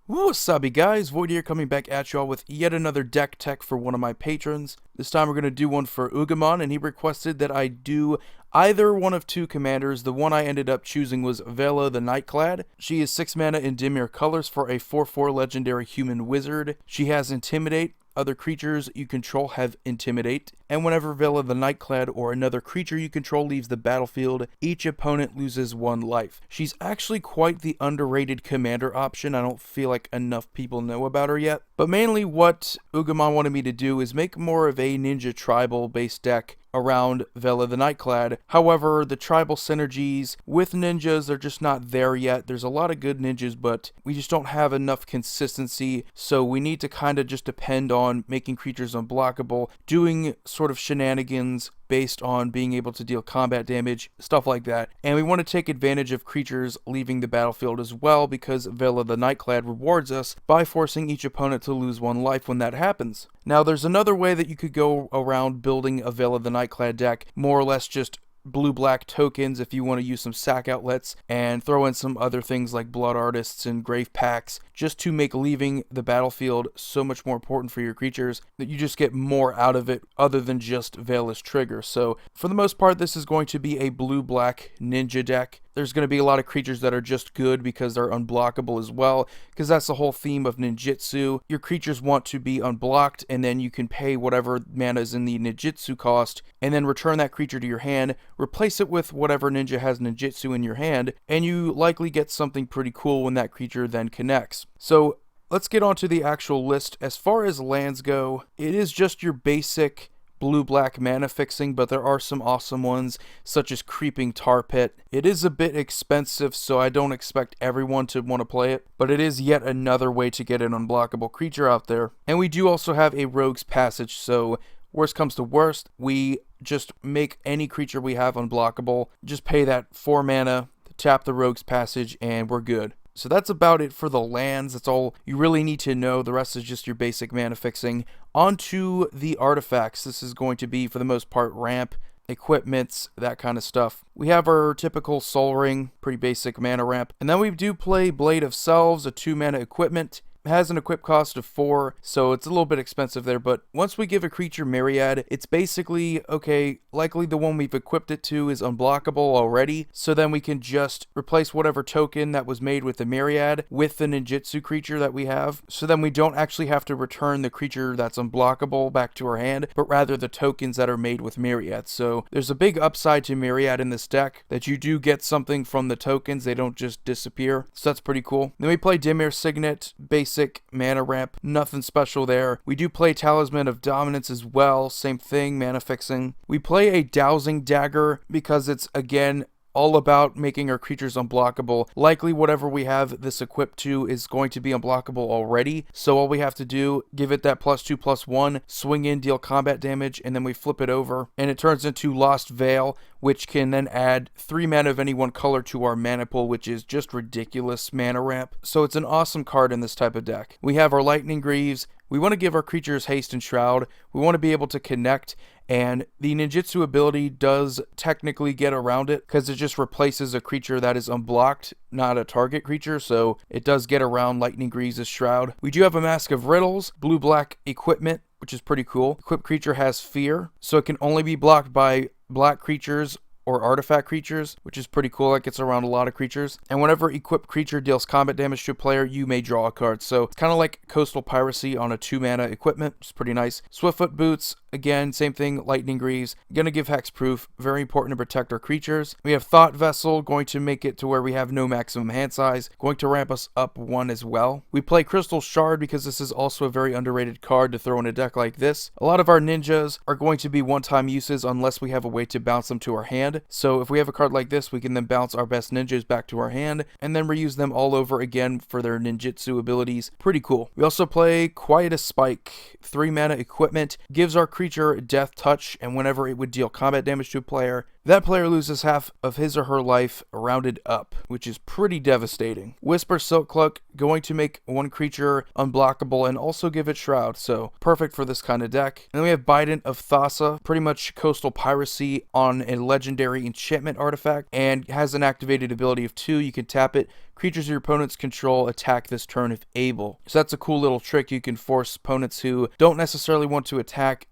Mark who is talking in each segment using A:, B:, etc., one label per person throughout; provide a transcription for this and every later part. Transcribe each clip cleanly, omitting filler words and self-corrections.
A: Wasabi guys, Void here coming back at y'all with yet another deck tech for one of my patrons. This time we're going to do one for Ugamon, and he requested that I do either one of two commanders. The one I ended up choosing was Vela the Night-Clad. She is 6 mana in Dimir colors for a 4/4 legendary human wizard. She has Intimidate. Other creatures you control have Intimidate, and whenever Vela the Night-Clad or another creature you control leaves the battlefield, each opponent loses 1 life. She's actually quite the underrated commander option. I don't feel like enough people know about her yet. But mainly what Ugamon wanted me to do is make more of a ninja tribal based deck around Vela the Night-Clad. However, the tribal synergies with ninjas are just not there yet. There's a lot of good ninjas, but we just don't have enough consistency, so we need to kind of just depend on making creatures unblockable, doing sort of shenanigans based on being able to deal combat damage, stuff like that. And we want to take advantage of creatures leaving the battlefield as well, because Vela the Night-Clad rewards us by forcing each opponent to lose 1 life when that happens. Now, there's another way that you could go around building a Vela the Night-Clad deck, more or less just blue-black tokens if you want to use some sack outlets and throw in some other things like blood artists and grave packs, just to make leaving the battlefield so much more important for your creatures that you just get more out of it other than just Vela's trigger. So for the most part, this is going to be a blue-black ninja deck. There's going to be a lot of creatures that are just good because they're unblockable as well, because that's the whole theme of ninjutsu. Your creatures want to be unblocked, and then you can pay whatever mana is in the ninjutsu cost, and then return that creature to your hand, replace it with whatever ninja has ninjutsu in your hand, and you likely get something pretty cool when that creature then connects. So let's get on to the actual list. As far as lands go, it is just your basic blue-black mana fixing, but there are some awesome ones, such as Creeping Tar Pit. It is a bit expensive, so I don't expect everyone to want to play it, but it is yet another way to get an unblockable creature out there. And we do also have a Rogue's Passage, so worst comes to worst, we just make any creature we have unblockable, just pay that 4 mana, tap the Rogue's Passage, and we're good. So that's about it for the lands. That's all you really need to know. The rest is just your basic mana fixing. On to the artifacts. This is going to be, for the most part, ramp, equipments, that kind of stuff. We have our typical Soul Ring, pretty basic mana ramp. And then we do play Blade of Selves, a 2 mana equipment. It has an equip cost of 4, so it's a little bit expensive there, but once we give a creature Myriad, it's basically, okay, likely the one we've equipped it to is unblockable already, so then we can just replace whatever token that was made with the Myriad with the ninjutsu creature that we have, so then we don't actually have to return the creature that's unblockable back to our hand, but rather the tokens that are made with Myriad. So there's a big upside to Myriad in this deck, that you do get something from the tokens, they don't just disappear, so that's pretty cool. Then we play Dimir Signet, basic mana ramp, nothing special there. We do play Talisman of Dominance as well, same thing, mana fixing. We play a Dowsing Dagger because it's, again, all about making our creatures unblockable. Likely whatever we have this equipped to is going to be unblockable already, so all we have to do, give it that +2/+1, swing in, deal combat damage, and then we flip it over, and it turns into Lost Veil, which can then add 3 mana of any one color to our mana pool, which is just ridiculous mana ramp. So it's an awesome card in this type of deck. We have our Lightning Greaves. We want to give our creatures haste and shroud. We want to be able to connect, and the ninjutsu ability does technically get around it because it just replaces a creature that is unblocked, not a target creature, so it does get around Lightning Greaves' shroud. We do have a Mask of Riddles, blue-black equipment, which is pretty cool. Equipped creature has Fear, so it can only be blocked by black creatures or artifact creatures, which is pretty cool. That gets around a lot of creatures. And whenever equipped creature deals combat damage to a player, you may draw a card. So it's kind of like Coastal Piracy on a 2 mana equipment. It's pretty nice. Swiftfoot Boots, again, same thing, Lightning Greaves. Gonna give hexproof, very important to protect our creatures. We have Thought Vessel, going to make it to where we have no maximum hand size, going to ramp us up 1 as well. We play Crystal Shard because this is also a very underrated card to throw in a deck like this. A lot of our ninjas are going to be one-time uses unless we have a way to bounce them to our hand. So if we have a card like this, we can then bounce our best ninjas back to our hand and then reuse them all over again for their ninjutsu abilities. Pretty cool. We also play Quietus Spike, 3 mana equipment, gives our creature Death Touch, and whenever it would deal combat damage to a player, that player loses half of his or her life rounded up, which is pretty devastating. Whisper Silk Cloak, going to make one creature unblockable and also give it Shroud, so perfect for this kind of deck. And then we have Bident of Thassa, pretty much coastal piracy on a legendary enchantment artifact, and has an activated ability of 2. You can tap it. Creatures your opponents control attack this turn if able. So that's a cool little trick. You can force opponents who don't necessarily want to attack,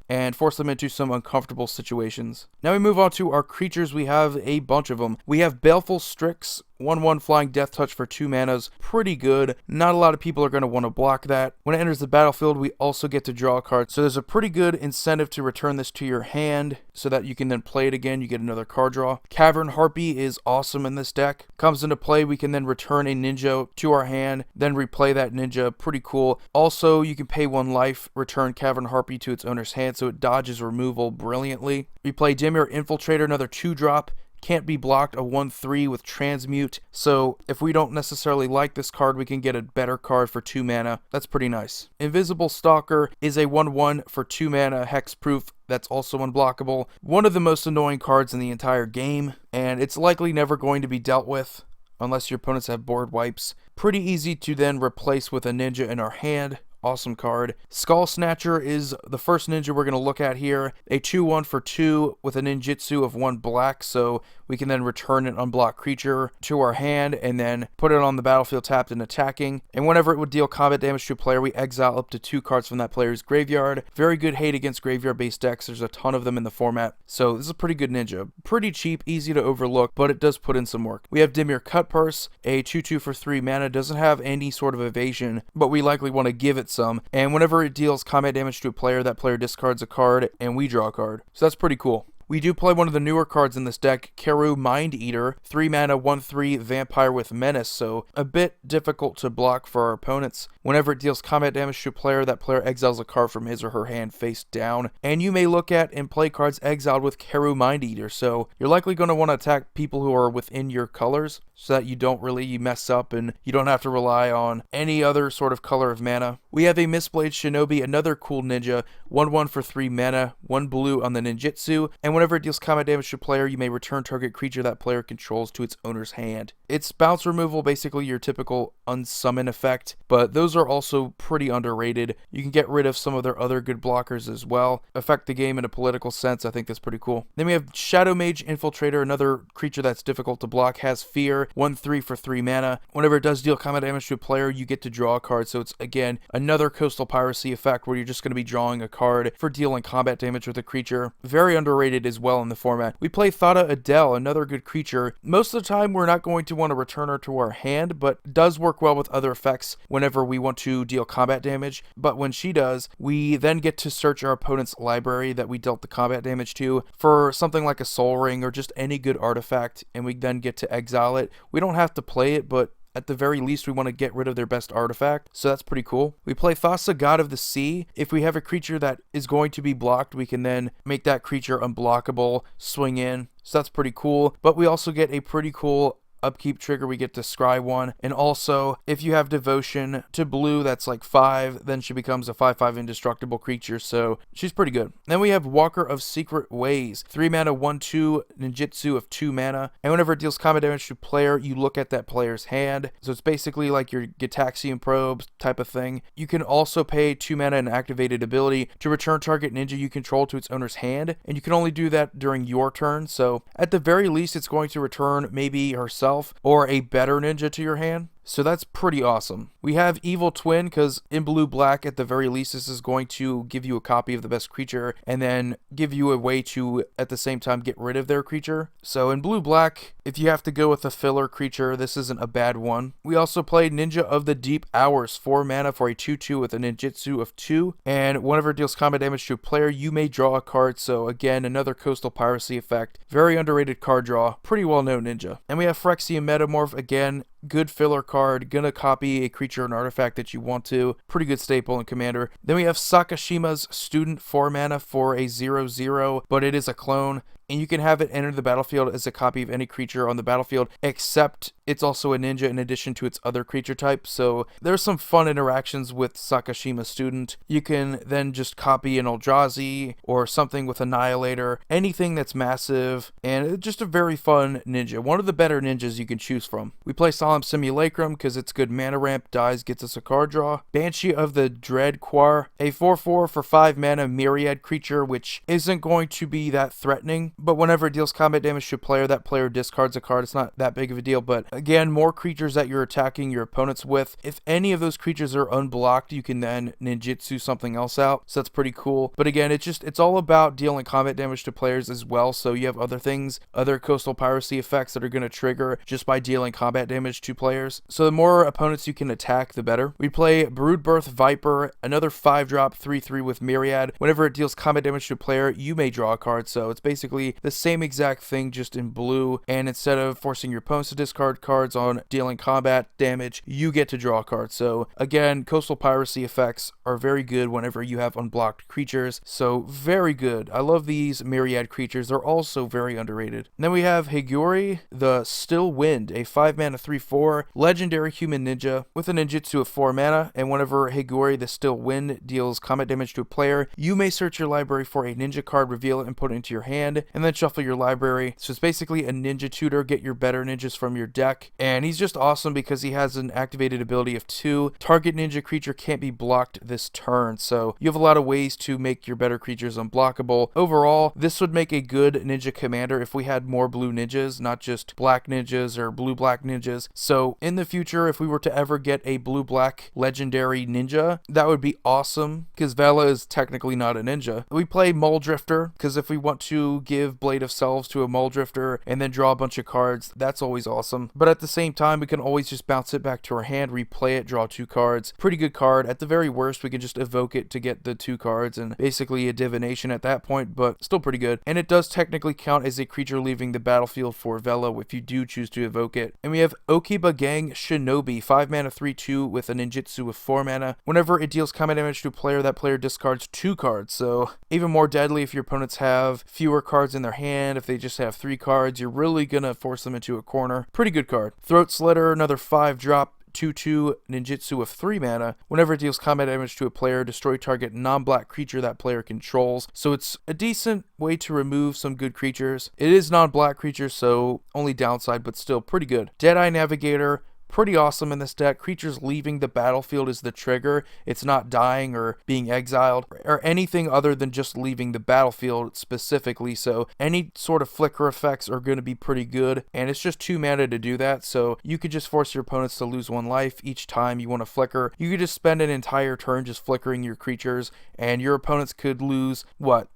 A: and force them into some uncomfortable situations. Now we move on to our creatures. We have a bunch of them. We have Baleful Strix, 1/1 flying death touch for 2 manas. Pretty good. Not a lot of people are going to want to block that. When it enters the battlefield, we also get to draw a card. So there's a pretty good incentive to return this to your hand so that you can then play it again. You get another card draw. Cavern Harpy is awesome in this deck. Comes into play, we can then return a ninja to our hand, then replay that ninja. Pretty cool. Also, you can pay 1 life, return Cavern Harpy to its owner's hand, so it dodges removal brilliantly. We play Dimir Infiltrator, another 2-drop. Can't be blocked, a 1/3 with Transmute. So if we don't necessarily like this card, we can get a better card for 2 mana. That's pretty nice. Invisible Stalker is a 1/1 for 2 mana, hexproof. That's also unblockable. One of the most annoying cards in the entire game, and it's likely never going to be dealt with unless your opponents have board wipes. Pretty easy to then replace with a ninja in our hand. Awesome card. Skull Snatcher is the first ninja we're going to look at here. A 2/1 for 2 with a ninjutsu of 1 black, so we can then return an unblocked creature to our hand and then put it on the battlefield tapped and attacking. And whenever it would deal combat damage to a player, we exile up to 2 cards from that player's graveyard. Very good hate against graveyard-based decks. There's a ton of them in the format. So this is a pretty good ninja. Pretty cheap, easy to overlook, but it does put in some work. We have Dimir Cutpurse, a 2/2 for 3 mana. Doesn't have any sort of evasion, but we likely want to give it some. And whenever it deals combat damage to a player, that player discards a card and we draw a card. So that's pretty cool. We do play one of the newer cards in this deck, Keru Mind Eater, 3 mana, 1/3 vampire with menace, so a bit difficult to block for our opponents. Whenever it deals combat damage to a player, that player exiles a card from his or her hand face down. And you may look at and play cards exiled with Keru Mind Eater, so you're likely going to want to attack people who are within your colors so that you don't really mess up and you don't have to rely on any other sort of color of mana. We have a Mistblade Shinobi, another cool ninja, 1/1 for 3 mana, 1 blue on the ninjutsu, and whenever it deals combat damage to a player, you may return target creature that player controls to its owner's hand. It's bounce removal, basically your typical unsummon effect, but those are also pretty underrated. You can get rid of some of their other good blockers as well. Affect the game in a political sense. I think that's pretty cool. Then we have Shadow Mage Infiltrator, another creature that's difficult to block, has fear, 1/3 for 3 mana. Whenever it does deal combat damage to a player, you get to draw a card, so it's again another coastal piracy effect where you're just going to be drawing a card for dealing combat damage with a creature. Very underrated as well in the format. We play Thada Adele, another good creature. Most of the time we're not going to want to return her to our hand, but does work well with other effects whenever we want to deal combat damage. But when she does, we then get to search our opponent's library that we dealt the combat damage to for something like a Soul Ring or just any good artifact, and we then get to exile it. We don't have to play it, but at the very least, we want to get rid of their best artifact, so that's pretty cool. We play Thassa, God of the Sea. If we have a creature that is going to be blocked, we can then make that creature unblockable, swing in, so that's pretty cool. But we also get a pretty cool upkeep trigger. We get to scry 1, and also if you have devotion to blue that's like 5, then she becomes a 5/5 indestructible creature, so she's pretty good. Then we have Walker of Secret Ways, 3 mana, 1/2 ninjutsu of 2 mana, and whenever it deals combat damage to a player, you look at that player's hand, so it's basically like your Gitaxian probes type of thing. You can also pay 2 mana and activated ability to return target ninja you control to its owner's hand, and you can only do that during your turn, so at the very least it's going to return maybe herself or a better ninja to your hand. So that's pretty awesome. We have Evil Twin, because in blue-black, at the very least, this is going to give you a copy of the best creature, and then give you a way to, at the same time, get rid of their creature. So in blue-black, if you have to go with a filler creature, this isn't a bad one. We also play Ninja of the Deep Hours, 4 mana for a 2/2 with a ninjutsu of 2, and whenever it deals combat damage to a player, you may draw a card, so again, another coastal piracy effect. Very underrated card draw, pretty well-known ninja. And we have Phyrexian Metamorph, again, good filler card, gonna copy a creature or an artifact that you want to. Pretty good staple in Commander. Then we have Sakashima's Student, 4 mana for a 0/0, but it is a clone. and you can have it enter the battlefield as a copy of any creature on the battlefield, except it's also a ninja in addition to its other creature type. So there's some fun interactions with Sakashima Student. You can then just copy an Eldrazi or something with Annihilator, anything that's massive, and it's just a very fun ninja. One of the better ninjas you can choose from. We play Solemn Simulacrum because it's good mana ramp, dies, gets us a card draw. Banshee of the Dreadquar, a 4/4 for 5 mana myriad creature, which isn't going to be that threatening, but whenever it deals combat damage to a player, that player discards a card. It's not that big of a deal, but again, more creatures that you're attacking your opponents with. If any of those creatures are unblocked, you can then ninjutsu something else out, so that's pretty cool. But again, it's all about dealing combat damage to players as well, so you have other things, other coastal piracy effects that are going to trigger just by dealing combat damage to players. So the more opponents you can attack, the better. We play Broodbirth Viper, another 5-drop 3/3 with Myriad. Whenever it deals combat damage to a player, you may draw a card, so it's basically the same exact thing, just in blue, and instead of forcing your opponents to discard cards on dealing combat damage, you get to draw a card. So again, coastal piracy effects are very good whenever you have unblocked creatures, so very good. I love these Myriad creatures. They're also very underrated. And then we have Higuri, the Still Wind, a 5 mana 3/4 legendary human ninja with a ninjutsu of 4 mana, and whenever Higuri, the Still Wind, deals combat damage to a player, you may search your library for a ninja card, reveal it, and put it into your hand, and then shuffle your library. So it's basically a ninja tutor, get your better ninjas from your deck, and he's just awesome because he has an activated ability of 2. Target ninja creature can't be blocked this turn, so you have a lot of ways to make your better creatures unblockable. Overall, this would make a good ninja commander if we had more blue ninjas, not just black ninjas or blue-black ninjas. So in the future, if we were to ever get a blue-black legendary ninja, that would be awesome, because Vela is technically not a ninja. We play Muldrifter, because if we want to give Blade of Selves to a Muldrifter and then draw a bunch of cards, that's always awesome. But at the same time, we can always just bounce it back to our hand, replay it, draw 2 cards. Pretty good card. At the very worst, we can just evoke it to get the 2 cards, and basically a divination at that point, but still pretty good. And it does technically count as a creature leaving the battlefield for Vela if you do choose to evoke it. And we have Okiba Gang Shinobi, 5 mana 3/2 with a ninjutsu of 4 mana. Whenever it deals combat damage to a player, that player discards 2 cards, so even more deadly if your opponents have fewer cards in their hand. If they just have 3 cards, you're really gonna force them into a corner. Pretty good card. Throat Slitter, another 5-drop 2/2 ninjutsu of 3 mana. Whenever it deals combat damage to a player, destroy target non-black creature that player controls. So it's a decent way to remove some good creatures. It is non-black creatures, so only downside, but still pretty good. Deadeye Navigator, pretty awesome in this deck. Creatures leaving the battlefield is the trigger. It's not dying or being exiled or anything other than just leaving the battlefield specifically. So any sort of flicker effects are going to be pretty good, and it's just 2 mana to do that. So you could just force your opponents to lose 1 life each time you want to flicker. You could just spend an entire turn just flickering your creatures, and your opponents could lose,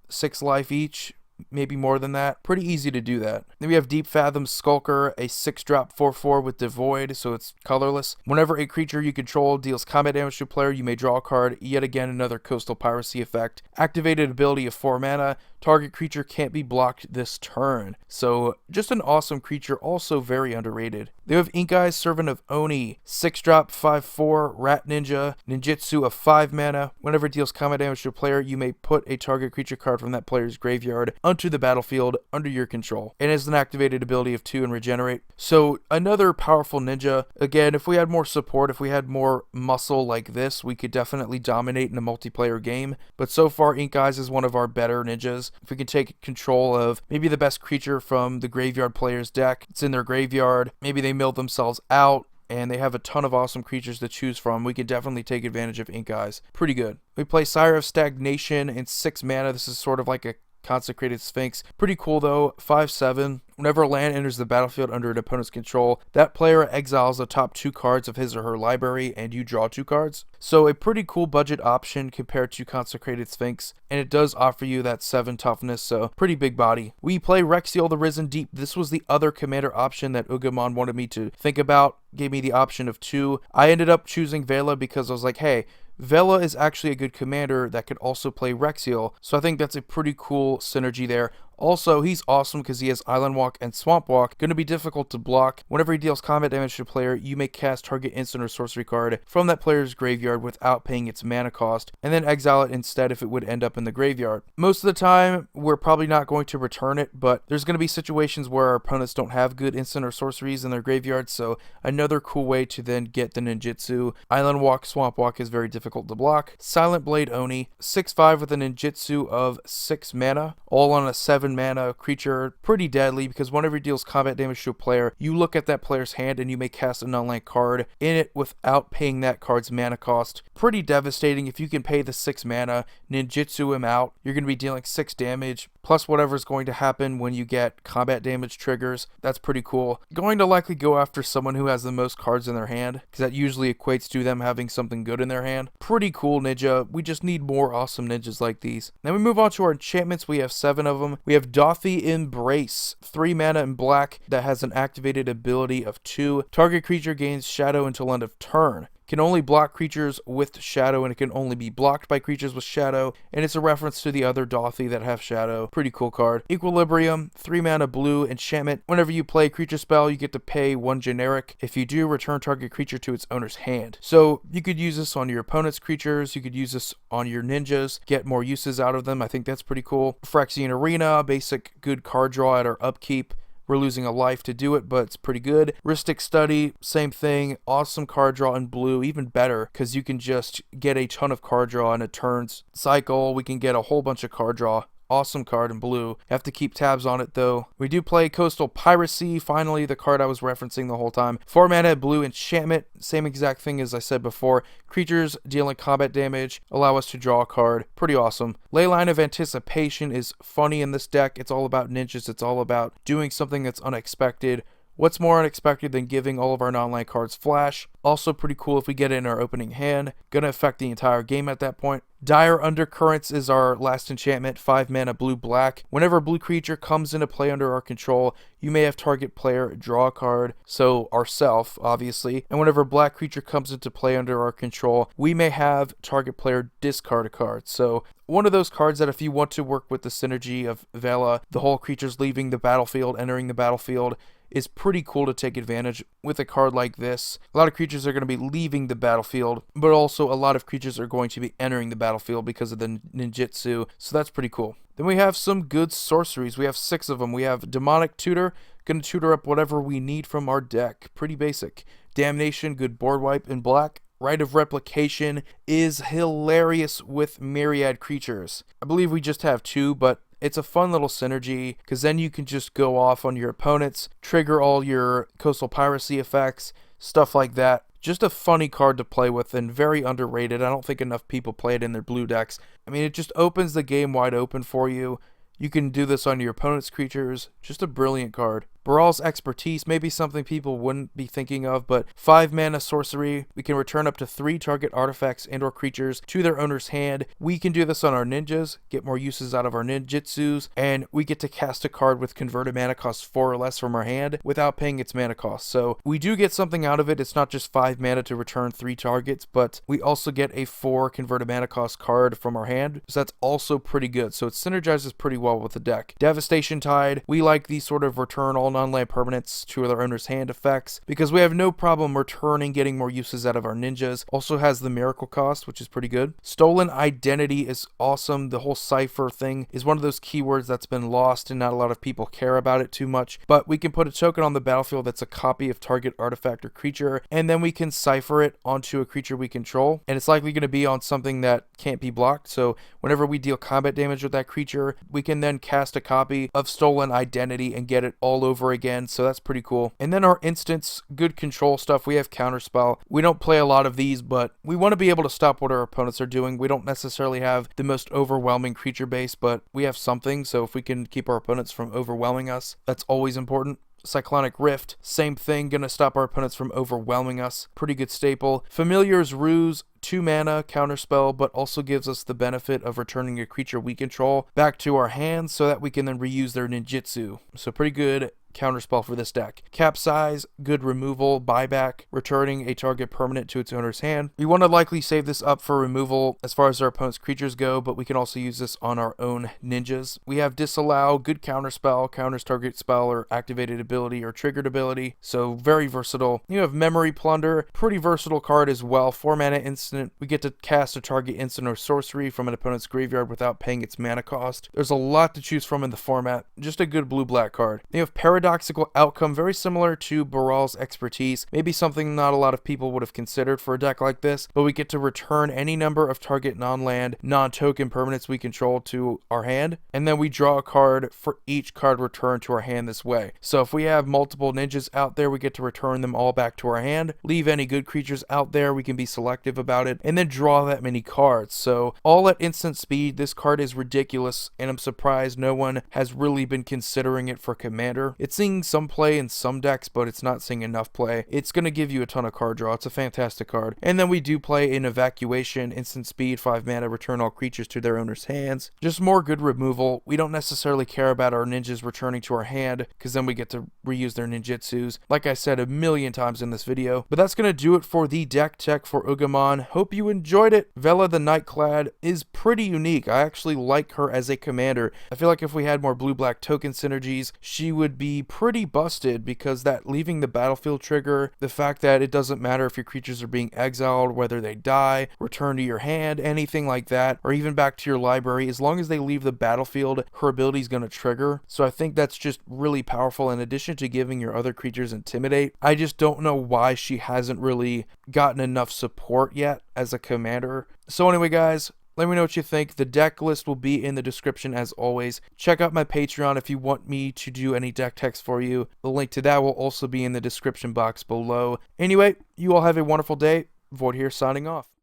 A: 6 life each? Maybe more than that. Pretty easy to do that. Then we have Deep Fathom Skulker, a 6-drop 4/4 with Devoid, so it's colorless. Whenever a creature you control deals combat damage to a player, you may draw a card. Yet again, another coastal piracy effect. Activated ability of 4 mana. Target creature can't be blocked this turn. So just an awesome creature, also very underrated. They have Ink Eyes, Servant of Oni, 6-drop 5/4 Rat Ninja, ninjutsu of 5 mana. Whenever it deals combat damage to a player, you may put a target creature card from that player's graveyard onto the battlefield under your control, and has an activated ability of 2 and regenerate. So another powerful ninja. Again, if we had more support, if we had more muscle like this, we could definitely dominate in a multiplayer game. But so far, Ink Eyes is one of our better ninjas. If we can take control of maybe the best creature from the graveyard player's deck, it's in their graveyard, maybe they mill themselves out, and they have a ton of awesome creatures to choose from, we could definitely take advantage of Ink Eyes. Pretty good. We play Sire of Stagnation in 6 mana. This is sort of like a Consecrated Sphinx. Pretty cool though. 5/7. Whenever a land enters the battlefield under an opponent's control, that player exiles the top 2 cards of his or her library, and you draw 2 cards. So a pretty cool budget option compared to Consecrated Sphinx, and it does offer you that 7 toughness, so pretty big body. We play Rexiel the Risen Deep. This was the other commander option that Ugamon wanted me to think about, gave me the option of 2. I ended up choosing Vela because I was like, hey, Vela is actually a good commander that could also play Rexiel, so I think that's a pretty cool synergy there. Also, he's awesome because he has Island Walk and Swamp Walk, going to be difficult to block. Whenever he deals combat damage to a player, you may cast target instant or sorcery card from that player's graveyard without paying its mana cost, and then exile it instead if it would end up in the graveyard. Most of the time, we're probably not going to return it, but there's going to be situations where our opponents don't have good instant or sorceries in their graveyard, so another cool way to then get the ninjutsu. Island Walk, Swamp Walk is very difficult to block. Silent Blade Oni, 6/5 with a ninjutsu of 6 mana, all on a 7 mana creature. Pretty deadly because whenever he deals combat damage to a player, you look at that player's hand and you may cast a non-land card in it without paying that card's mana cost. Pretty devastating. If you can pay the 6 mana, ninjutsu him out, you're going to be dealing 6 damage, plus whatever's going to happen when you get combat damage triggers. That's pretty cool. Going to likely go after someone who has the most cards in their hand, because that usually equates to them having something good in their hand. Pretty cool ninja. We just need more awesome ninjas like these. Then we move on to our enchantments. We have 7 of them. We have Dothy Embrace, 3 mana in black that has an activated ability of 2. Target creature gains shadow until end of turn. Can only block creatures with shadow, and it can only be blocked by creatures with shadow, and it's a reference to the other Dothy that have shadow. Pretty cool card. Equilibrium, 3 mana blue enchantment. Whenever you play a creature spell, you get to pay 1 generic. If you do, return target creature to its owner's hand. So you could use this on your opponent's creatures, you could use this on your ninjas, get more uses out of them. I think that's pretty cool. Phyrexian Arena, basic good card draw at our upkeep. We're losing a life to do it, but it's pretty good. Rhystic Study, same thing. Awesome card draw in blue, even better, because you can just get a ton of card draw in a turn's cycle. We can get a whole bunch of card draw. Awesome card in blue. Have to keep tabs on it though. We do play Coastal Piracy, finally the card I was referencing the whole time. 4 mana blue enchantment, same exact thing as I said before. Creatures dealing combat damage allow us to draw a card. Pretty awesome. Leyline of Anticipation is funny in this deck. It's all about ninjas. It's all about doing something that's unexpected. What's more unexpected than giving all of our non-land cards flash? Also pretty cool if we get it in our opening hand. Gonna affect the entire game at that point. Dire Undercurrents is our last enchantment, 5 mana blue-black. Whenever a blue creature comes into play under our control, you may have target player draw a card, so ourself, obviously. And whenever a black creature comes into play under our control, we may have target player discard a card. So one of those cards that if you want to work with the synergy of Vela, the whole creature's leaving the battlefield, entering the battlefield, is pretty cool to take advantage with a card like this. A lot of creatures are going to be leaving the battlefield, but also a lot of creatures are going to be entering the battlefield because of the ninjutsu, so that's pretty cool. Then we have some good sorceries. We have 6 of them. We have Demonic Tutor, going to tutor up whatever we need from our deck. Pretty basic. Damnation, good board wipe in black. Rite of Replication is hilarious with myriad creatures. I believe we just have 2, but it's a fun little synergy because then you can just go off on your opponents, trigger all your Coastal Piracy effects, stuff like that. Just a funny card to play with and very underrated. I don't think enough people play it in their blue decks. I mean, it just opens the game wide open for you. You can do this on your opponent's creatures. Just a brilliant card. Baral's Expertise may be something people wouldn't be thinking of, but 5 mana sorcery. We can return up to 3 target artifacts and or creatures to their owner's hand. We can do this on our ninjas, get more uses out of our ninjutsus, and we get to cast a card with converted mana cost 4 or less from our hand without paying its mana cost. So we do get something out of it. It's not just 5 mana to return 3 targets, but we also get a 4 converted mana cost card from our hand. So that's also pretty good. So it synergizes pretty well with the deck. Devastation Tide. We like these sort of return all non-land permanents to their owner's hand effects because we have no problem returning, getting more uses out of our ninjas. Also has the miracle cost, which is pretty good. Stolen Identity is awesome. The whole cipher thing is one of those keywords that's been lost and not a lot of people care about it too much, but we can put a token on the battlefield that's a copy of target artifact or creature, and then we can cipher it onto a creature we control, and it's likely going to be on something that can't be blocked. So whenever we deal combat damage with that creature, we can then cast a copy of Stolen Identity and get it all over again, so that's pretty cool. And then our instants, good control stuff. We have Counterspell. We don't play a lot of these, but we want to be able to stop what our opponents are doing. We don't necessarily have the most overwhelming creature base, but we have something, so if we can keep our opponents from overwhelming us, that's always important. Cyclonic Rift, same thing, gonna stop our opponents from overwhelming us. Pretty good staple. Familiar's Ruse, 2 mana counterspell, but also gives us the benefit of returning a creature we control back to our hands so that we can then reuse their ninjutsu. So pretty good counterspell for this deck. Capsize, good removal, buyback, returning a target permanent to its owner's hand. We want to likely save this up for removal as far as our opponent's creatures go, but we can also use this on our own ninjas. We have disallow, good counterspell, counters target spell or activated ability or triggered ability, so very versatile. You have memory plunder, pretty versatile card as well. 4 mana instant. We get to cast a target instant or sorcery from an opponent's graveyard without paying its mana cost. There's a lot to choose from in the format. Just a good blue-black card. You have Paradoxical Outcome, very similar to Baral's Expertise, maybe something not a lot of people would have considered for a deck like this, but we get to return any number of target non-land, non-token permanents we control to our hand, and then we draw a card for each card returned to our hand this way. So if we have multiple ninjas out there, we get to return them all back to our hand, leave any good creatures out there, we can be selective about it, and then draw that many cards. So all at instant speed, this card is ridiculous, and I'm surprised no one has really been considering it for Commander. It's seeing some play in some decks, but it's not seeing enough play. It's going to give you a ton of card draw. It's a fantastic card. And then we do play in Evacuation, instant speed, 5 mana, return all creatures to their owner's hands. Just more good removal. We don't necessarily care about our ninjas returning to our hand, because then we get to reuse their ninjutsus, like I said a million times in this video. But that's going to do it for the deck tech for Uggamon. Hope you enjoyed it. Vela the Night-Clad is pretty unique. I actually like her as a commander. I feel like if we had more blue-black token synergies, she would be pretty busted, because that leaving the battlefield trigger, the fact that it doesn't matter if your creatures are being exiled, whether they die, return to your hand, anything like that, or even back to your library, as long as they leave the battlefield, her ability is going to trigger. So I think that's just really powerful in addition to giving your other creatures Intimidate. I just don't know why she hasn't really gotten enough support yet as a commander. So anyway guys, let me know what you think. The deck list will be in the description as always. Check out my Patreon if you want me to do any deck techs for you. The link to that will also be in the description box below. Anyway, you all have a wonderful day. Void here signing off.